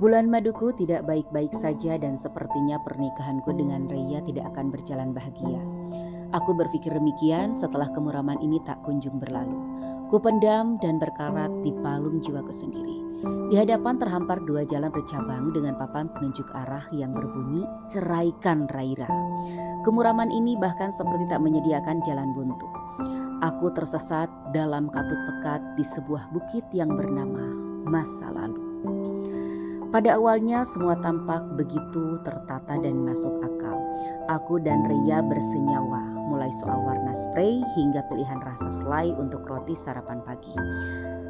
Bulan maduku tidak baik-baik saja dan sepertinya pernikahanku dengan Reya tidak akan berjalan bahagia. Aku berpikir demikian setelah kemuraman ini tak kunjung berlalu. Kupendam dan berkarat di palung jiwaku sendiri. Di hadapan terhampar dua jalan bercabang dengan papan penunjuk arah yang berbunyi ceraikan Raira. Kemuraman ini bahkan seperti tak menyediakan jalan buntu. Aku tersesat dalam kabut pekat di sebuah bukit yang bernama masa lalu. Pada awalnya semua tampak begitu tertata dan masuk akal. Aku dan Reya bersenyawa, mulai soal warna spray hingga pilihan rasa selai untuk roti sarapan pagi.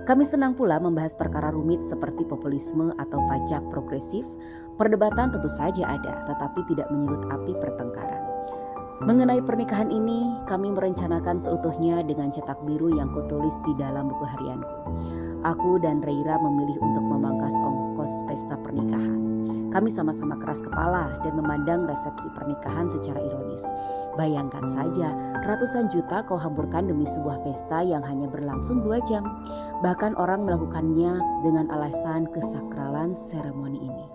Kami senang pula membahas perkara rumit seperti populisme atau pajak progresif. Perdebatan tentu saja ada, tetapi tidak menyulut api pertengkaran. Mengenai pernikahan ini, kami merencanakan seutuhnya dengan cetak biru yang kutulis di dalam buku harianku. Aku dan Reira memilih untuk memangkas ongkos pesta pernikahan. Kami sama-sama keras kepala dan memandang resepsi pernikahan secara ironis. Bayangkan saja, ratusan juta kau hamburkan demi sebuah pesta yang hanya berlangsung 2 jam. Bahkan orang melakukannya dengan alasan kesakralan seremoni ini.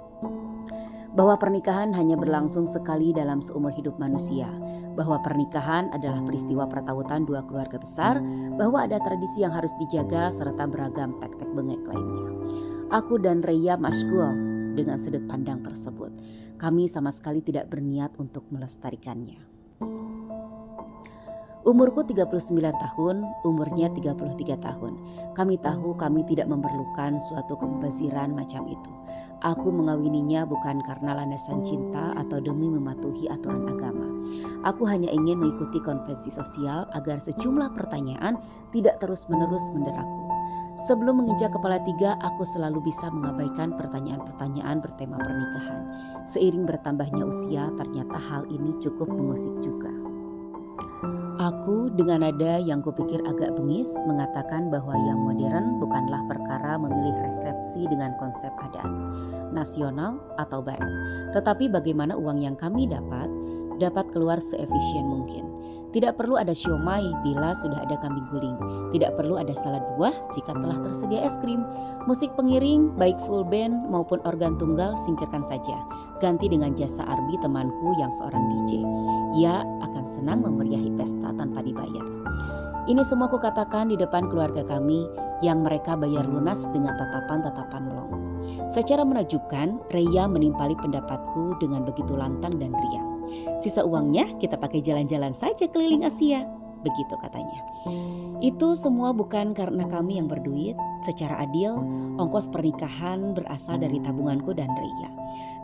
Bahwa pernikahan hanya berlangsung sekali dalam seumur hidup manusia, bahwa pernikahan adalah peristiwa pertautan dua keluarga besar, bahwa ada tradisi yang harus dijaga serta beragam tek-tek bengek lainnya. Aku dan Reya masyghul dengan sudut pandang tersebut. Kami sama sekali tidak berniat untuk melestarikannya. Umurku 39 tahun, umurnya 33 tahun. Kami tahu kami tidak memerlukan suatu kemubaziran macam itu. Aku mengawininya bukan karena landasan cinta atau demi mematuhi aturan agama. Aku hanya ingin mengikuti konvensi sosial agar sejumlah pertanyaan tidak terus-menerus menderaku. Sebelum menginjak kepala 3, aku selalu bisa mengabaikan pertanyaan-pertanyaan bertema pernikahan. Seiring bertambahnya usia, ternyata hal ini cukup mengusik juga. Aku dengan nada yang kupikir agak bengis mengatakan bahwa yang modern bukanlah perkara memilih resepsi dengan konsep adat, nasional atau barat. Tetapi bagaimana uang yang kami dapat keluar seefisien mungkin. Tidak perlu ada siomay bila sudah ada kambing guling. Tidak perlu ada salad buah jika telah tersedia es krim. Musik pengiring baik full band maupun organ tunggal singkirkan saja. Ganti dengan jasa Arbi temanku yang seorang DJ. Ia akan senang memeriahi pesta tanpa dibayar. Ini semua kukatakan di depan keluarga kami yang mereka bayar lunas dengan tatapan-tatapan melongo. Secara menakjubkan, Reya menimpali pendapatku dengan begitu lantang dan riang. Sisa uangnya kita pakai jalan-jalan saja keliling Asia, begitu katanya. Itu semua bukan karena kami yang berduit. Secara adil, ongkos pernikahan berasal dari tabunganku dan Reya.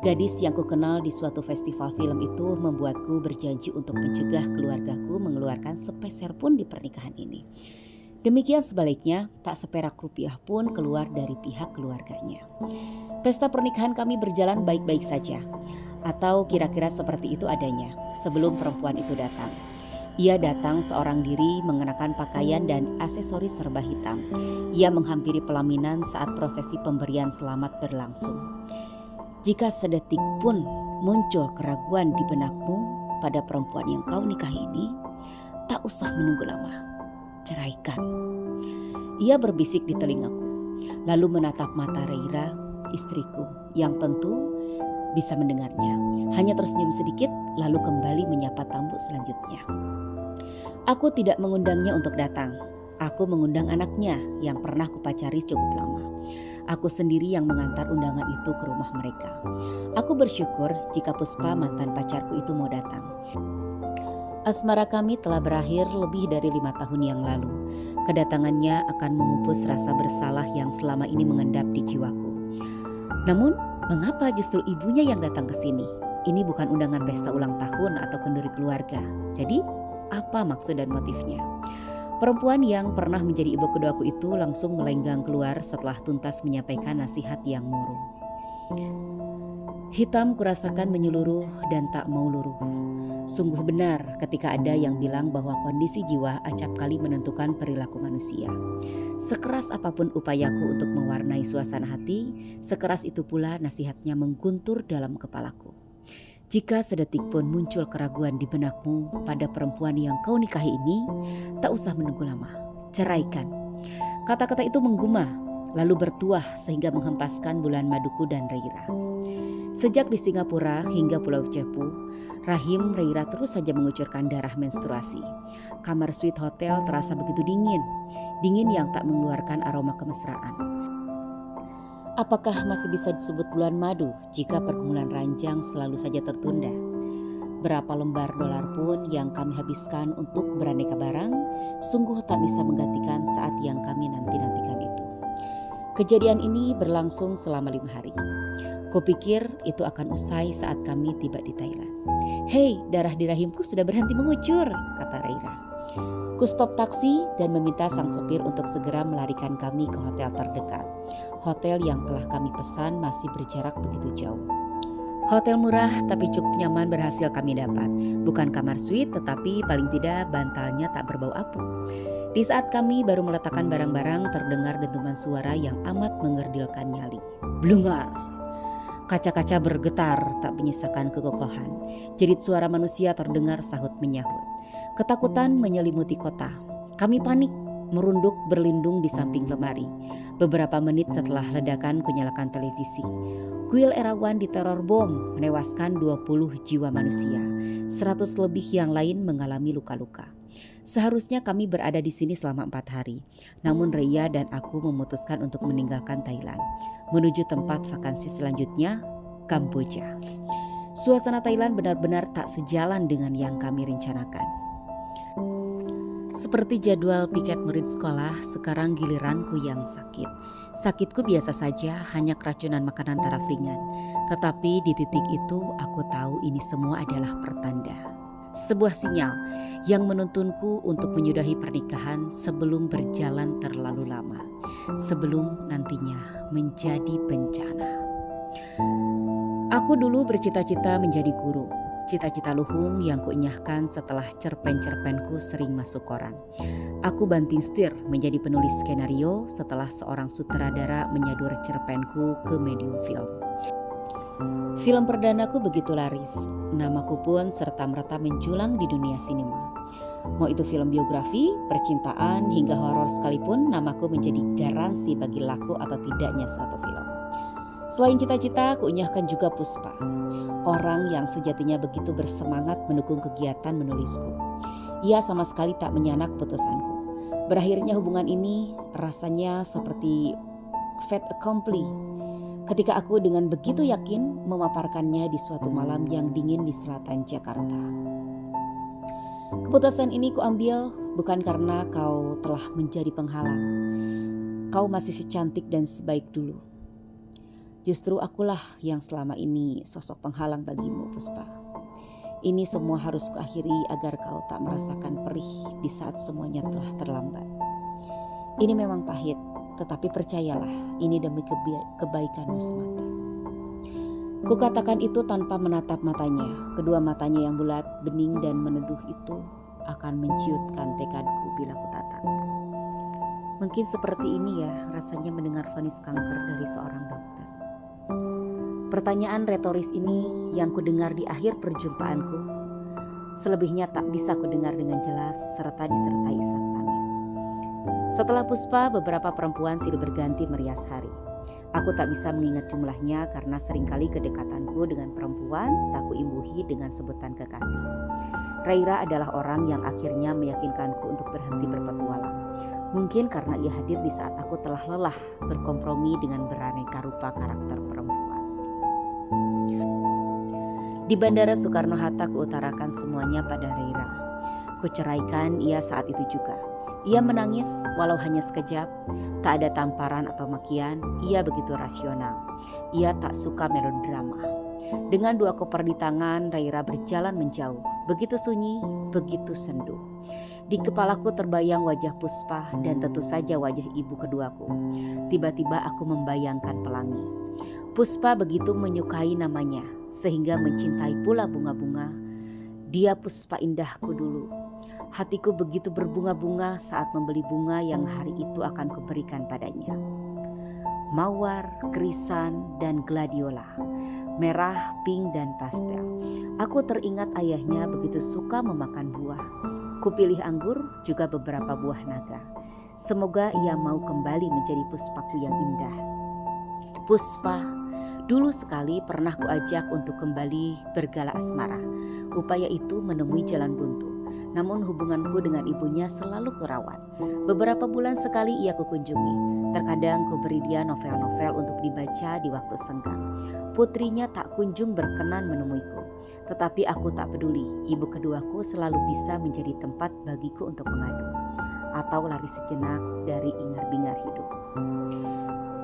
Gadis yang kukenal di suatu festival film itu membuatku berjanji untuk mencegah keluargaku mengeluarkan sepeser pun di pernikahan ini. Demikian sebaliknya, tak seperak rupiah pun keluar dari pihak keluarganya. Pesta pernikahan kami berjalan baik-baik saja. Atau kira-kira seperti itu adanya sebelum perempuan itu datang. Ia datang seorang diri mengenakan pakaian dan aksesoris serba hitam. Ia menghampiri pelaminan saat prosesi pemberian selamat berlangsung. Jika sedetik pun muncul keraguan di benakmu pada perempuan yang kau nikahi ini, tak usah menunggu lama. Ceraikan. Ia berbisik di telingaku, lalu menatap mata Reira, istriku, yang tentu bisa mendengarnya. Hanya tersenyum sedikit, lalu kembali menyapa tamu selanjutnya. Aku tidak mengundangnya untuk datang. Aku mengundang anaknya yang pernah kupacari cukup lama. Aku sendiri yang mengantar undangan itu ke rumah mereka. Aku bersyukur jika Puspa mantan pacarku itu mau datang. Asmara kami telah berakhir lebih dari 5 tahun yang lalu. Kedatangannya akan memupus rasa bersalah yang selama ini mengendap di jiwaku. Namun, mengapa justru ibunya yang datang ke sini? Ini bukan undangan pesta ulang tahun atau kenduri keluarga. Jadi, apa maksud dan motifnya? Perempuan yang pernah menjadi ibu keduaku itu langsung melenggang keluar setelah tuntas menyampaikan nasihat yang murung. Hitam kurasakan menyeluruh dan tak mau luruh. Sungguh benar ketika ada yang bilang bahwa kondisi jiwa acap kali menentukan perilaku manusia. Sekeras apapun upayaku untuk mewarnai suasana hati, sekeras itu pula nasihatnya mengguntur dalam kepalaku. Jika sedetik pun muncul keraguan di benakmu pada perempuan yang kau nikahi ini, tak usah menunggu lama, ceraikan. Kata-kata itu menggema. lalu bertuah sehingga menghempaskan bulan maduku dan Reira. Sejak di Singapura hingga Pulau Cepu, rahim Reira terus saja mengucurkan darah menstruasi. Kamar suite hotel terasa begitu dingin, dingin yang tak mengeluarkan aroma kemesraan. Apakah masih bisa disebut bulan madu jika pergumulan ranjang selalu saja tertunda? Berapa lembar dolar pun yang kami habiskan untuk beraneka barang, sungguh tak bisa menggantikan saat yang kami nanti-nantikan itu. Kejadian ini berlangsung selama 5 hari. Kupikir itu akan usai saat kami tiba di Thailand. "Hei, darah di rahimku sudah berhenti mengucur," kata Reira. Ku stop taksi dan meminta sang sopir untuk segera melarikan kami ke hotel terdekat. Hotel yang telah kami pesan masih berjarak begitu jauh. Hotel murah tapi cukup nyaman berhasil kami dapat. Bukan kamar suite tetapi paling tidak bantalnya tak berbau apek. Di saat kami baru meletakkan barang-barang terdengar dentuman suara yang amat mengerdilkan nyali. Blungar! Kaca-kaca bergetar tak menyisakan kekokohan. Jerit suara manusia terdengar sahut menyahut. Ketakutan menyelimuti kota. Kami panik, merunduk berlindung di samping lemari. Beberapa menit setelah ledakan kunyalakan televisi. Kuil Erawan diteror bom, menewaskan 20 jiwa manusia. 100 lebih yang lain mengalami luka-luka. Seharusnya kami berada di sini selama 4 hari. Namun Reia dan aku memutuskan untuk meninggalkan Thailand. Menuju tempat vakansi selanjutnya, Kamboja. Suasana Thailand benar-benar tak sejalan dengan yang kami rencanakan. Seperti jadwal piket murid sekolah, sekarang giliranku yang sakit. Sakitku biasa saja, hanya keracunan makanan taraf ringan. Tetapi di titik itu aku tahu ini semua adalah pertanda. Sebuah sinyal yang menuntunku untuk menyudahi pernikahan sebelum berjalan terlalu lama. Sebelum nantinya menjadi bencana. Aku dulu bercita-cita menjadi guru. Cita-cita luhung yang kuenyahkan setelah cerpen-cerpenku sering masuk koran. Aku banting setir menjadi penulis skenario setelah seorang sutradara menyadur cerpenku ke medium film. Film perdanaku begitu laris, namaku pun serta-merta menjulang di dunia sinema. Mau itu film biografi, percintaan, hingga horor sekalipun, namaku menjadi garansi bagi laku atau tidaknya suatu film. Selain cita-cita, kuenyahkan juga Puspa, orang yang sejatinya begitu bersemangat mendukung kegiatan menulisku. Ia sama sekali tak menyanak putusanku. Berakhirnya hubungan ini rasanya seperti fait accompli. Ketika aku dengan begitu yakin memaparkannya di suatu malam yang dingin di selatan Jakarta. Keputusan ini kuambil bukan karena kau telah menjadi penghalang. Kau masih secantik dan sebaik dulu. Justru akulah yang selama ini sosok penghalang bagimu, Puspa. Ini semua harus kuakhiri agar kau tak merasakan perih di saat semuanya telah terlambat. Ini memang pahit, tetapi percayalah, ini demi kebaikanmu semata. Kukatakan itu tanpa menatap matanya. Kedua matanya yang bulat, bening dan meneduh itu akan menciutkan tekadku bila kutatap. Mungkin seperti ini ya rasanya mendengar vonis kanker dari seorang dokter. Pertanyaan retoris ini yang kudengar di akhir perjumpaanku, selebihnya tak bisa kudengar dengan jelas serta disertai isak tangis. Setelah Puspa, beberapa perempuan silih berganti merias hari. Aku tak bisa mengingat jumlahnya karena seringkali kedekatanku dengan perempuan tak kuimbuhi dengan sebutan kekasih. Reira adalah orang yang akhirnya meyakinkanku untuk berhenti berpetualang. Mungkin karena ia hadir di saat aku telah lelah berkompromi dengan beraneka rupa karakter perempuan. Di Bandara Soekarno-Hatta kuutarakan semuanya pada Reira. Kuceraikan ia saat itu juga. Ia menangis walau hanya sekejap, tak ada tamparan atau makian, ia begitu rasional. Ia tak suka melodrama. Dengan 2 koper di tangan, Reira berjalan menjauh, begitu sunyi, begitu sendu. Di kepalaku terbayang wajah Puspa dan tentu saja wajah ibu keduaku. Tiba-tiba aku membayangkan pelangi. Puspa begitu menyukai namanya, sehingga mencintai pula bunga-bunga. Dia Puspa indahku dulu. Hatiku begitu berbunga-bunga saat membeli bunga yang hari itu akan kuberikan padanya. Mawar, krisan, dan gladiola. Merah, pink, dan pastel. Aku teringat ayahnya begitu suka memakan buah. Kupilih anggur, juga beberapa buah naga. Semoga ia mau kembali menjadi puspaku yang indah. Puspa, dulu sekali pernah kuajak untuk kembali bergala asmara. Upaya itu menemui jalan buntu. Namun hubunganku dengan ibunya selalu kurawat. Beberapa bulan sekali ia kukunjungi. Terkadang kuberi dia novel-novel untuk dibaca di waktu senggang. Putrinya tak kunjung berkenan menemuiku. Tetapi aku tak peduli. Ibu keduaku selalu bisa menjadi tempat bagiku untuk mengadu. Atau lari sejenak dari ingar-bingar hidup.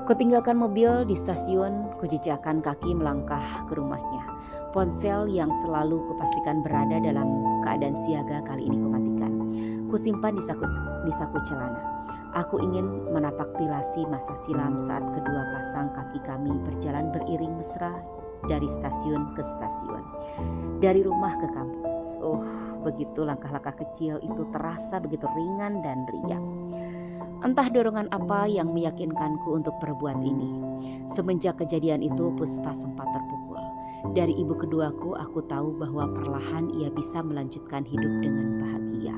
Kutinggalkan mobil di stasiun, kujejakkan kaki melangkah ke rumahnya. Ponsel yang selalu kupastikan berada dalam keadaan siaga kali ini kumatikan. Kusimpan di saku celana. Aku ingin menapaktilasi masa silam saat kedua pasang kaki kami berjalan beriring mesra dari stasiun ke stasiun. Dari rumah ke kampus. Oh, begitu langkah-langkah kecil itu terasa begitu ringan dan riang. Entah dorongan apa yang meyakinkanku untuk berbuat ini. Semenjak kejadian itu Puspa sempat terpukul. Dari ibu keduaku aku tahu bahwa perlahan ia bisa melanjutkan hidup dengan bahagia.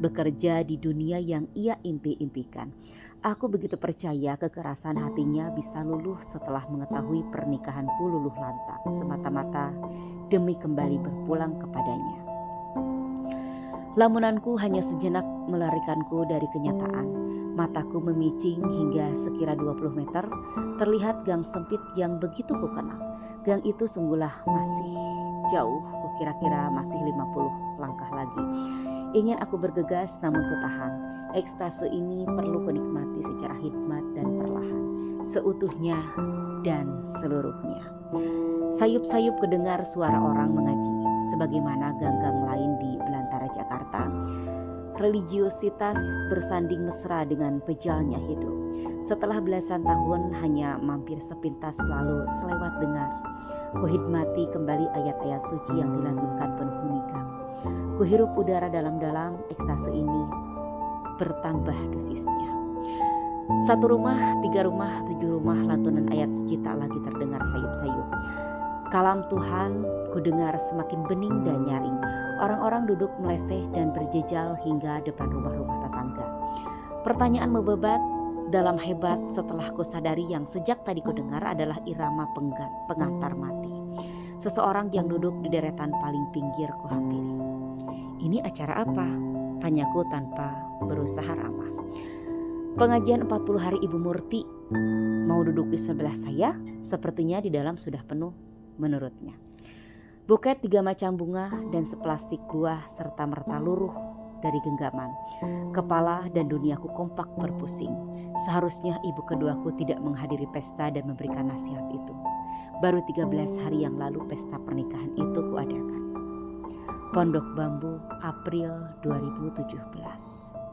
Bekerja di dunia yang ia impi-impikan. Aku begitu percaya kekerasan hatinya bisa luluh setelah mengetahui pernikahanku luluh lantak semata-mata demi kembali berpulang kepadanya. Lamunanku hanya sejenak melarikanku dari kenyataan. Mataku memicing hingga sekira 20 meter, terlihat gang sempit yang begitu kukenal. Gang itu sungguhlah masih jauh, kira-kira masih 50 langkah lagi. Ingin aku bergegas namun kutahan. Ekstase ini perlu kunikmati secara hikmat dan perlahan, seutuhnya dan seluruhnya. Sayup-sayup kedengar suara orang mengaji, sebagaimana gang-gang lain di belantara Jakarta. Religiositas bersanding mesra dengan pejalnya hidup. Setelah belasan tahun hanya mampir sepintas lalu selewat dengar. Kuhikmati kembali ayat-ayat suci yang dilantunkan penghuni gang. Kuhirup udara dalam-dalam, ekstase ini bertambah dosisnya. 1 rumah, 3 rumah, 7 rumah, lantunan ayat suci tak lagi terdengar sayup-sayup. Kalam Tuhan kudengar semakin bening dan nyaring. Orang-orang duduk meleseh dan berjejal hingga depan rumah-rumah tetangga. Pertanyaan membebat dalam hebat setelah kusadari yang sejak tadi kudengar adalah irama pengantar mati. Seseorang yang duduk di deretan paling pinggir kuhampiri. Ini acara apa? Tanyaku tanpa berusaha ramah. Pengajian 40 hari Ibu Murti. Mau duduk di sebelah saya? Sepertinya di dalam sudah penuh menurutnya. Buket 3 macam bunga dan seplastik buah serta merta luruh dari genggaman. Kepala dan duniaku kompak berpusing. Seharusnya ibu keduaku tidak menghadiri pesta dan memberikan nasihat itu. Baru 13 hari yang lalu pesta pernikahan itu kuadakan. Pondok Bambu, April 2017.